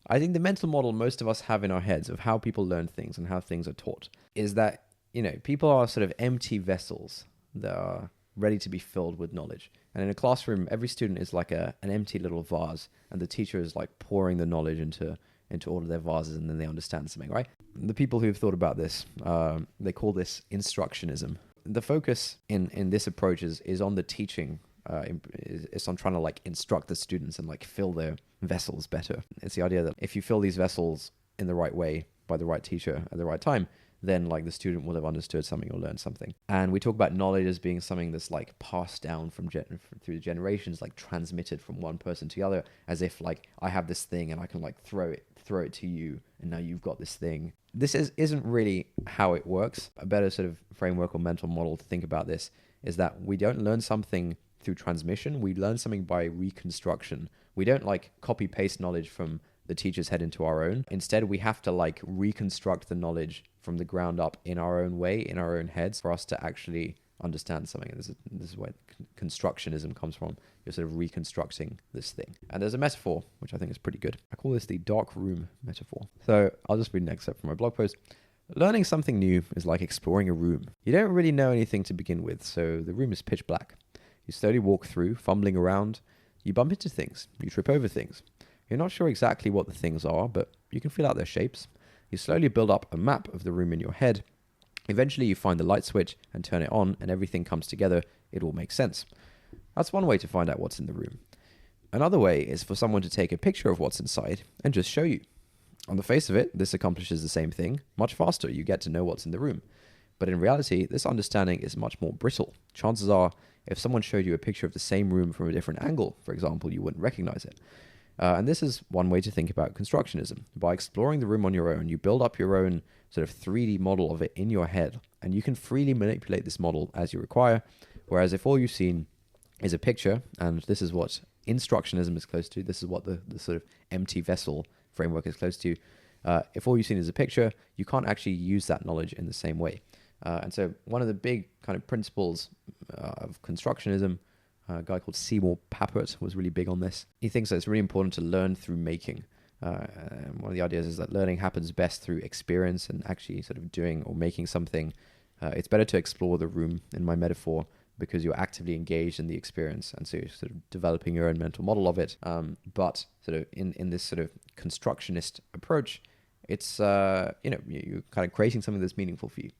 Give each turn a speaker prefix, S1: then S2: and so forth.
S1: I think the mental model most of us have in our heads of how people learn things and how things are taught is that, people are sort of empty vessels that are ready to be filled with knowledge. And in a classroom, every student is like an empty little vase, and the teacher is like pouring the knowledge into all of their vases, and then they understand something, right? The people who've thought about this, they call this Instructionism. The focus in this approach is on the teaching. It's on trying to like instruct the students and like fill their vessels better. It's the idea that if you fill these vessels in the right way by the right teacher at the right time, then like the student will have understood something or learned something. And we talk about knowledge as being something that's like passed down through the generations, like transmitted from one person to the other, as if like I have this thing and I can like throw it to you, and now you've got this thing. This isn't really how it works. A better sort of framework or mental model to think about this is that we don't learn something through transmission. We learn something by reconstruction. We don't like copy paste knowledge from the teacher's head into our own. Instead, we have to like reconstruct the knowledge from the ground up in our own way, in our own heads, for us to actually understand something. And this is where constructionism comes from. You're sort of reconstructing this thing. And there's a metaphor, which I think is pretty good. I call this the dark room metaphor. So I'll just read an excerpt from my blog post. Learning something new is like exploring a room. You don't really know anything to begin with, so the room is pitch black. You slowly walk through, fumbling around. You bump into things. You trip over things. You're not sure exactly what the things are, but you can feel out their shapes. You slowly build up a map of the room in your head. Eventually, you find the light switch and turn it on, and everything comes together. It all makes sense. That's one way to find out what's in the room. Another way is for someone to take a picture of what's inside and just show you. On the face of it, this accomplishes the same thing. Much faster, you get to know what's in the room. But in reality, this understanding is much more brittle. Chances are, if someone showed you a picture of the same room from a different angle, for example, you wouldn't recognize it. And this is one way to think about constructionism. By exploring the room on your own, you build up your own sort of 3D model of it in your head, and you can freely manipulate this model as you require. Whereas if all you've seen is a picture, and this is what Instructionism is close to, this is what the sort of empty vessel framework is close to, if all you've seen is a picture, you can't actually use that knowledge in the same way. And so one of the big kind of principles of constructionism, a guy called Seymour Papert was really big on this. He thinks that it's really important to learn through making. And one of the ideas is that learning happens best through experience and actually sort of doing or making something. It's better to explore the room, in my metaphor, because you're actively engaged in the experience, and so you're sort of developing your own mental model of it. But sort of in this sort of constructionist approach, it's you're kind of creating something that's meaningful for you.